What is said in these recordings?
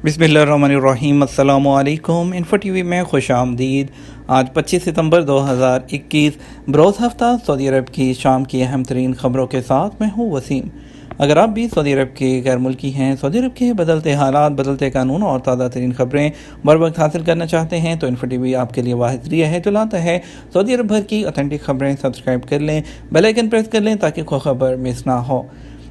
बिस्मिल्लाहिर्रहमानिर्रहीम। अस्सलामु अलैकुम। इन्फो टीवी में खुश आमदीद। आज 25 सितंबर 2021 बरोज़ हफ्ता सऊदी अरब की शाम की अहम तरीन ख़बरों के साथ मैं हूँ वसीम। अगर आप भी सऊदी अरब के गैर मुल्की हैं, सऊदी अरब के बदलते हालात, बदलते कानून और ताज़ा तरीन ख़बरें बर वक्त हासिल करना चाहते हैं तो इन्फो टीवी आपके लिए वाहिद ज़रिया है जो लाता है सऊदी अरब भर की ऑथेंटिक ख़बरें। सब्सक्राइब कर लें, बेल आइकन प्रेस कर लें ताकि कोई ख़बर मिस ना हो।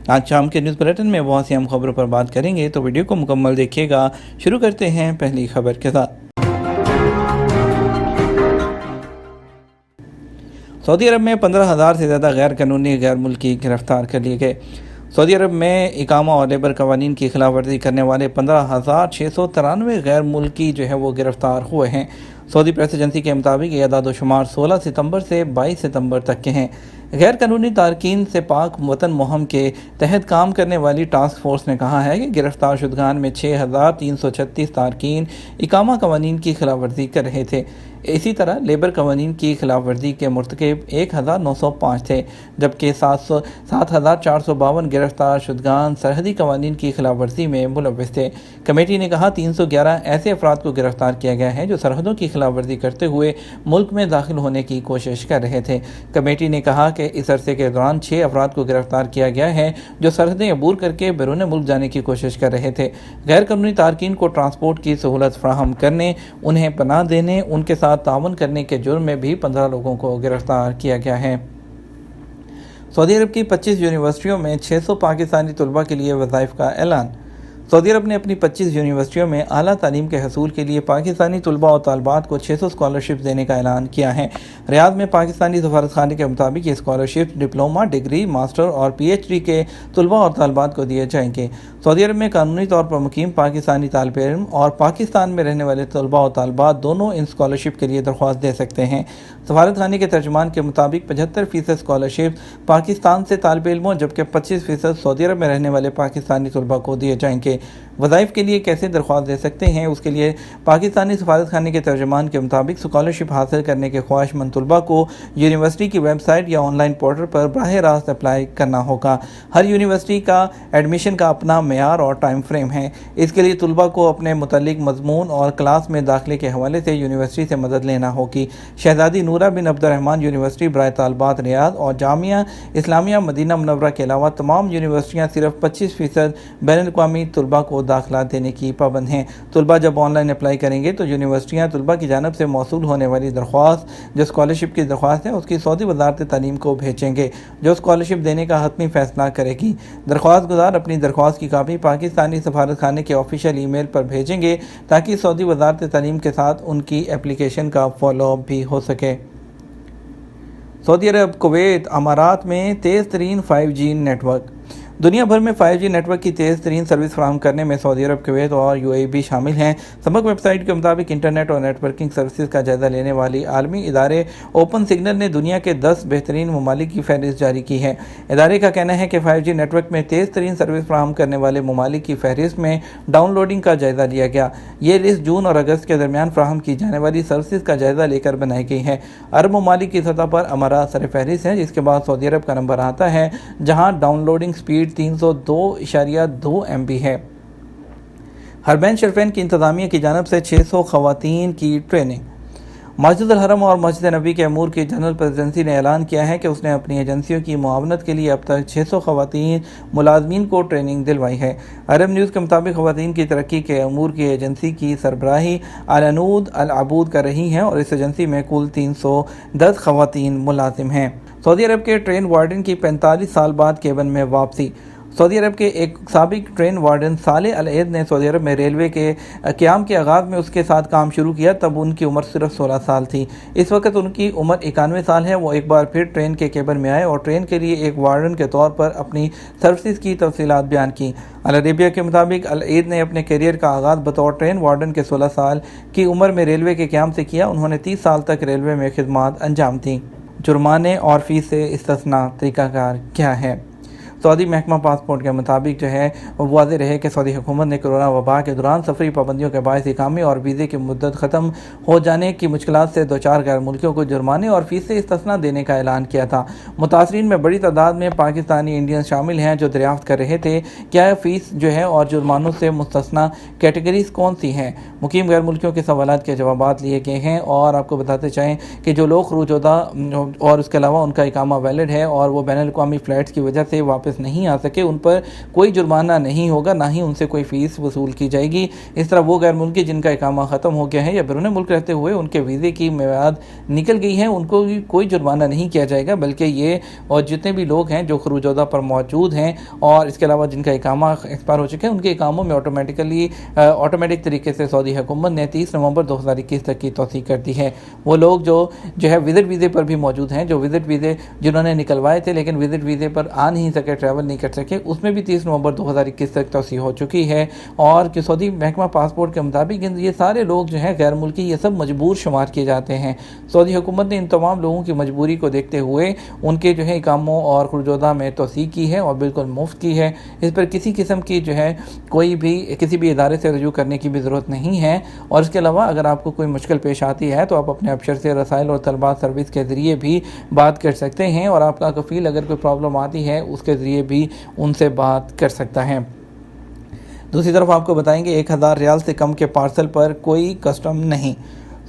आज शाम के न्यूज़ बुलेटिन में बहुत सी अहम खबरों पर बात करेंगे, तो वीडियो को मुकम्मल देखिएगा। शुरू करते हैं पहली खबर के साथ। सऊदी अरब में 15,000 से ज़्यादा गैर कानूनी गैर मुल्की गिरफ्तार कर लिए गए। सऊदी अरब में इकामा और लेबर कवानीन की खिलाफ वर्जी करने वाले 15,693 गैर मुल्की वो गिरफ्तार हुए हैं। सऊदी प्रेस एजेंसी के मुताबिक ये अदाद-ओ-शुमार 16 सितंबर से 22 सितंबर तक के हैं। गैर कानूनी तारकीन से पाक वतन मुहिम के तहत काम करने वाली टास्क फोर्स ने कहा है कि गिरफ्तार शुदगान में 6,336 तारकीन इकामा कवानीन की खिलाफ वर्जी कर रहे थे। इसी तरह लेबर कवानीन की खिलाफ वर्जी के मुर्तकिब 1,905 थे, जबकि 7,452 गिरफ्तार शुदगान सरहदी कवानीन की खिलाफ वर्जी में मुलव्विस थे। कमेटी ने कहा 311 ऐसे अफराद को गिरफ्तार किया गया है जो सरहदों की खिलाफ वर्जी करते हुए मुल्क में दाखिल होने की कोशिश कर रहे थे। कमेटी ने कहा कि इस अरसे के दौरान 6 अफराद को गिरफ्तार किया गया है जो सरहदें अबूर करके बैरून मुल्क जाने की कोशिश कर रहे थे। गैर कानूनी तारकीन को ट्रांसपोर्ट की सहूलत फराहम करने, उन्हें पनाह देने, उनके साथ तावन करने के जुर्म में भी 15 लोगों को गिरफ्तार किया गया है। सऊदी अरब की 25 यूनिवर्सिटियों में 600 पाकिस्तानी तलबा के लिए वज़ाइफ का ऐलान। सऊदी अरब ने अपनी 25 यूनिवर्सिटियों में आला तालीम के हसूल के लिए पाकिस्तानी तलबा और तालबात को 600 स्कॉलरशिप देने का ऐलान किया है। रियाद में पाकिस्तानी सफारतखाने के मुताबिक ये स्कॉलरशिप डिप्लोमा, डिग्री, मास्टर और PhD के तलबा और तालबात को दिए जाएंगे। सऊदी अरब में कानूनी तौर पर मुकीम पाकिस्तानी तालिब इल्म और पाकिस्तान में रहने वाले तलबा और तालबात दोनों इन स्कॉलरशिप के लिए दरख्वास्त दे सकते हैं। सफारतखाने के तर्जुमान के मुताबिक 75% स्कॉलरशिप पाकिस्तान से तालिब इल्मों, जबकि 25% सऊदी अरब में रहने वाले पाकिस्तानी तलबा को दिए जाएंगे। वज़ाइफ के लिए कैसे दरख्वास्त दे सकते हैं, उसके लिए पाकिस्तानी सफारतखाने के तर्जुमान के मुताबिक स्कॉलरशिप हासिल करने के ख्वाहिशमंद तलबा को यूनिवर्सिटी की वेबसाइट या ऑनलाइन पोर्टल पर बराह रास्त अप्लाई करना होगा। हर यूनिवर्सिटी का एडमिशन का अपना मेयार और टाइम फ्रेम है। इसके लिए तलबा को अपने मुतल्लिक मजमून और क्लास में दाखिले के हवाले से यूनिवर्सिटी से मदद लेना होगी। शहजादी नूरा बिन अब्दुर्रहमान यूनिवर्सिटी बराए तालबात रियाद और जामिया इस्लामिया मदीना मुनव्वरा के अलावा तमाम यूनिवर्सिटियाँ सिर्फ 25% बैनुल-अक़वामी तलबा को दाखिला देने की पाबंद हैं। तलबा जब ऑनलाइन अप्लाई करेंगे तो यूनिवर्सिटियाँ तलबा की जानब से मौसूल होने वाली दरख्वास्त जो स्कॉलरशिप की दरख्वास्त है उसकी सऊदी वज़ारत तालीम को भेजेंगे, जो स्कॉलरशिप देने का हतमी फैसला करेगी। दरख्वास्त गुजार अपनी दरख्वास्त की कापी पाकिस्तानी सफारतखाने के ऑफिशियल ईमेल पर भेजेंगे ताकि सऊदी वज़ारत तालीम के साथ उनकी एप्लीकेशन का फॉलोअप भी हो सके। सऊदी अरब, कुवैत, अमारात में तेज़ तरीन 5G नेटवर्क। दुनिया भर में 5G नेटवर्क की तेज़ तरीन सर्विस फराहम करने में सऊदी अरब, कुवैत और UAE भी शामिल हैं। सबक वेबसाइट के मुताबिक इंटरनेट और नेटवर्किंग सर्विसेज का जायज़ा लेने वाली आलमी इदारे ओपन सिग्नल ने दुनिया के 10 बेहतरीन ममालिक की फहरिस्त जारी की है। इदारे का कहना है कि 5G नेटवर्क में तेज़ तरीन सर्विस फराहम करने वाले ममालिक की फहरिस्त में डाउनलोडिंग का जायज़ा लिया गया। ये लिस्ट जून और अगस्त के दरमियान फराहम की जाने वाली सर्विसेज का जायज़ा लेकर बनाई गई है। अरब ममालिक की सतह पर अमारात सर फहरिस्त है, जिसके बाद सऊदी अरब का नंबर आता है, जहाँ डाउनलोडिंग स्पीड 302.2 MB है। हरमैन शरीफैन की इंतज़ामिया की जानब से 600 ख़वातीन की ट्रेनिंग। मस्जिद अल हरम और मस्जिद नबी के अमूर की जनरल प्रेसिडेंसी ने ऐलान किया है कि उसने अपनी एजेंसियों की मुआवनत के लिए अब तक 600 ख़वातीन मुलाजमीन को ट्रेनिंग दिलवाई है। अरब न्यूज़ के मुताबिक ख़वातीन की तरक्की के अमूर की एजेंसी की सरबराही अल-अनूद अल-अबूद कर रही हैं और इस एजेंसी में कुल 310 ख़वातीन मुलाजिम हैं। सऊदी अरब के ट्रेन वार्डन की 45 साल बाद केबन में वापसी। सऊदी अरब के एक साबिक ट्रेन वार्डन सालेह अल-ऐद ने सऊदी अरब में रेलवे के क़याम के आगाज़ में उसके साथ काम शुरू किया, तब उनकी उम्र सिर्फ 16 साल थी। इस वक्त उनकी उम्र 91 साल है। वो एक बार फिर ट्रेन के केबन में आए और ट्रेन के लिए एक वार्डन के तौर पर अपनी सर्विसेज की तफसीलात बयान की। अल अरेबिया के मुताबिक अल-ऐद ने अपने करियर का आगाज़ बतौर ट्रेन वार्डन के 16 साल की उम्र में रेलवे के क़याम से किया। उन्होंने 30 साल तक रेलवे में खिदमात अंजाम दी। जुर्माने और फ़ीस से इस्तिस्ना तरीक़ाकार क्या है? सऊदी महकमा पासपोर्ट के मुताबिक जो है वाज़ेह रहे कि सऊदी हुकूमत ने कोरोना वबा के दौरान सफरी पाबंदियों के बायस इकामे और वीज़े की मुद्दत ख़त्म हो जाने की मुश्किलात से दो चार गैर मुल्कियों को जुर्माने और फीस से इस्तिस्ना देने का ऐलान किया था। मुतासरीन में बड़ी तादाद में पाकिस्तानी इंडियन शामिल हैं जो दरियाफ्त कर रहे थे क्या फीस जो है और जुर्मानों से मुस्तस्ना कैटेगरीज कौन सी हैं। मुकीम गैर मुल्कियों के सवालात के जवाबात लिए गए हैं और आपको बताते चाहें कि जो लोग खरूजोदा और उसके अलावा उनका इकामा वैलिड है और वो बैनुल अक़वामी फ़्लाइट्स की वजह से वापस नहीं आ सके, उन पर कोई जुर्माना नहीं होगा, ना ही उनसे कोई फ़ीस वसूल की जाएगी। इस तरह वो गैर मुल्की जिनका इकामा ख़त्म हो गया है या बैरून मुल्क रहते हुए उनके वीज़े की मियाद निकल गई है, उनको भी कोई जुर्माना नहीं किया जाएगा, बल्कि ये और जितने भी लोग हैं जो खरूजोदा पर मौजूद हैं और इसके अलावा जिनका इकामा एक्सपायर हो चुके हैं उनके इकामों में ऑटोमेटिक तरीके से सऊदी हुकूमत ने 30 नवंबर 2021 तक की तौसीक़ कर दी है। वो लोग जो है विज़िट वीज़े पर भी मौजूद हैं, जो विज़िट वीज़े जिन्होंने निकलवाए थे लेकिन विज़िट वीज़े पर आ नहीं सके, ट्रैवल नहीं कर सके, उसमें भी 30 नवंबर 2021 तक तौसीक़ हो चुकी है। और कि सऊदी महकमा पासपोर्ट के मुताबिक ये सारे लोग जो हैं गैर मुल्की ये सब मजबूर शुमार किए जाते हैं। सऊदी हुकूमत ने इन तमाम लोगों की मजबूरी को देखते हुए उनके जो है इकामों और खरूजोदा में तौसीक़ की है और बिल्कुल मुफ्त की है। इस पर किसी किस्म की जो है कोई भी किसी भी इदारे से रजू करने की भी ज़रूरत नहीं है। और इसके अलावा अगर आपको कोई मुश्किल पेश आती है तो आप अपने अफसर से रसाइल और तलबात सर्विस के ज़रिए भी बात कर सकते हैं और आपका कफ़ील अगर कोई प्रॉब्लम आती है उसके ज़रिए भी उनसे बात कर सकता है। दूसरी तरफ आपको बताएंगे 1000 रियाल से कम के पार्सल पर कोई कस्टम नहीं।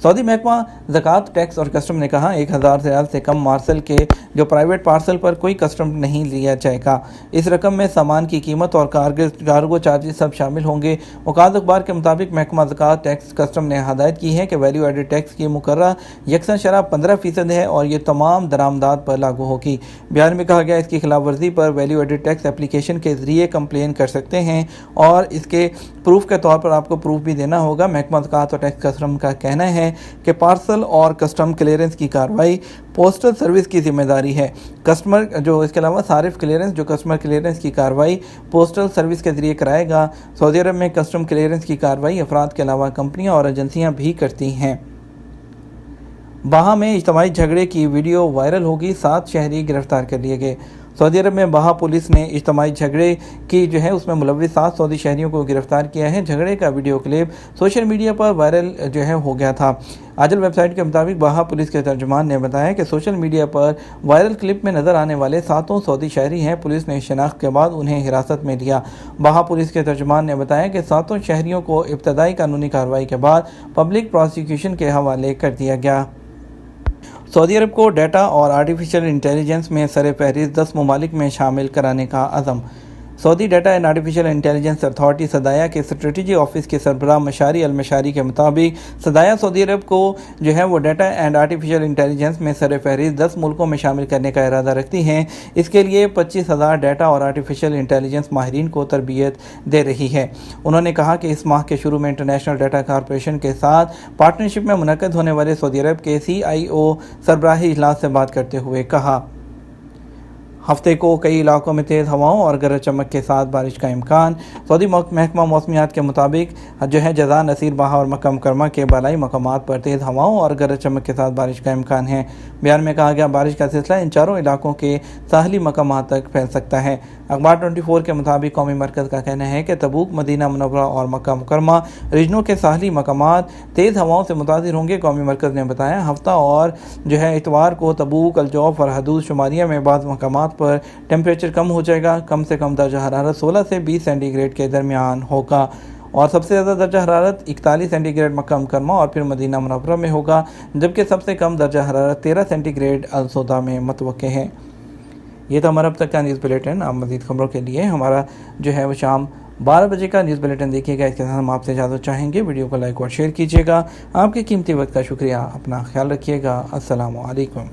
सऊदी महकमा ज़कात टैक्स और कस्टम ने कहा 1000 रियाल से कम पार्सल के जो प्राइवेट पार्सल पर कोई कस्टम नहीं लिया जाएगा। इस रकम में सामान की कीमत और कार्गो चार्जेस सब शामिल होंगे। औकात अखबार के मुताबिक महकमा ज़कात टैक्स कस्टम ने हदायत की है कि वैल्यू एडेड टैक्स की मुकर्रर यकसन शरह 15% है और ये तमाम दरामदात पर लागू होगी। बयान में कहा गया इसकी खिलाफ वर्जी पर वैल्यू एडेड टैक्स एप्लीकेशन के ज़रिए कंप्लेन कर सकते हैं और इसके प्रूफ के तौर पर आपको प्रूफ भी देना होगा। महकमा ज़कात और टैक्स कस्टम का कहना है कि पार्सल और कस्टम क्लियरेंस की कार्रवाई पोस्टल सर्विस की जिम्मेदारी है। कस्टमर जो इसके अलावा सारिफ क्लियरेंस जो कस्टमर क्लियरेंस की कार्रवाई पोस्टल सर्विस के जरिए कराएगा। सऊदी अरब में कस्टम क्लियरेंस की कार्रवाई अफराद के अलावा कंपनियां और एजेंसियां भी करती हैं। बाहा में इज्तिमाई झगड़े की वीडियो वायरल होगी, 7 शहरी गिरफ्तार कर लिए गए। सऊदी अरब में बाहा पुलिस ने इज्तिमाई झगड़े की जो है उसमें मुलव्विस 7 सऊदी शहरियों को गिरफ्तार किया है। झगड़े का वीडियो क्लिप सोशल मीडिया पर वायरल जो है हो गया था। आजल वेबसाइट के मुताबिक बाहा पुलिस के तर्जुमान ने बताया कि सोशल मीडिया पर वायरल क्लिप में नज़र आने वाले 7 सऊदी शहरी हैं। पुलिस ने शनाख्त के बाद उन्हें हिरासत में लिया। बाहा पुलिस के तर्जुमान ने बताया कि 7 शहरियों को इब्तदाई कानूनी कार्रवाई के बाद पब्लिक प्रोसिक्यूशन के हवाले कर दिया गया। सऊदी अरब को डाटा और आर्टिफिशियल इंटेलिजेंस में सर फहरिस्त 10 ममालिक में शामिल कराने का अज़म। Saudi data and artificial intelligence authority Sdaia के स्ट्रेटजी ऑफिस के सरबराह मशारी अल मशारी के मुताबिक सदाया सऊदी अरब को जो है वो डाटा एंड आर्टिफिशियल इंटेलिजेंस में सर फहरिस्त 10 मुल्कों में शामिल करने का इरादा रखती हैं। इसके लिए 25,000 डाटा और आर्टिफिशियल इंटेलिजेंस माहिरीन को तरबियत दे रही है। उन्होंने कहा कि इस माह के शुरू में इंटरनेशनल डाटा कॉरपोरेशन के साथ पार्टनरशिप में मुनक़द होने वाले सऊदी अरब के CIO सरबराही इजलास से बात करते हुए कहा हफ्ते को कई इलाकों में तेज़ हवाओं और गरज चमक के साथ बारिश का इम्कान। सऊदी महकमा मौसमियात के मुताबिक जो है जज़ा, नसीर, बाहा और मक्का मुकरमा के बालाई मकामात पर तेज़ हवाओं और गरज चमक के साथ बारिश का इम्कान है। बयान में कहा गया बारिश का सिलसिला इन चारों इलाकों के साहली मकामात तक फैल सकता है। अखबार 24 के मुताबिक कौमी मरकज़ का कहना है कि तबूक, मदीना मुनव्वरा और मक्का मुकरमा रीजनों के साहली मकामात तेज़ हवाओं से मुतासिर होंगे। कौमी मरकज़ ने बताया हफ्ता और जो है इतवार को तबूक, अलजौफ और हदूद शुमारिया में बाद मकामात पर टेम्परेचर कम हो जाएगा। कम से कम दर्जा हरारत 16 से 20 सेंटीग्रेड के दरमियान होगा और सबसे ज़्यादा दर्जा हरारत 41 सेंटीग्रेड मक्का मुकरमा और फिर मदीना मुनव्वरा में होगा, जबकि सबसे कम दर्जा हरारत 13 सेंटीग्रेड अलसौदा में मतवक्के है। ये तो हमारा अब तक का न्यूज़ बुलेटिन। आप मज़ीद खबरों के लिए हमारा जो है वो शाम 12 बजे का न्यूज़ बुलेटिन देखिएगा। इसके साथ हम आपसे इजाज़त चाहेंगे। वीडियो को लाइक और शेयर कीजिएगा। आपके कीमती वक्त का शुक्रिया। अपना ख्याल रखिएगा। अस्सलामु अलैकुम।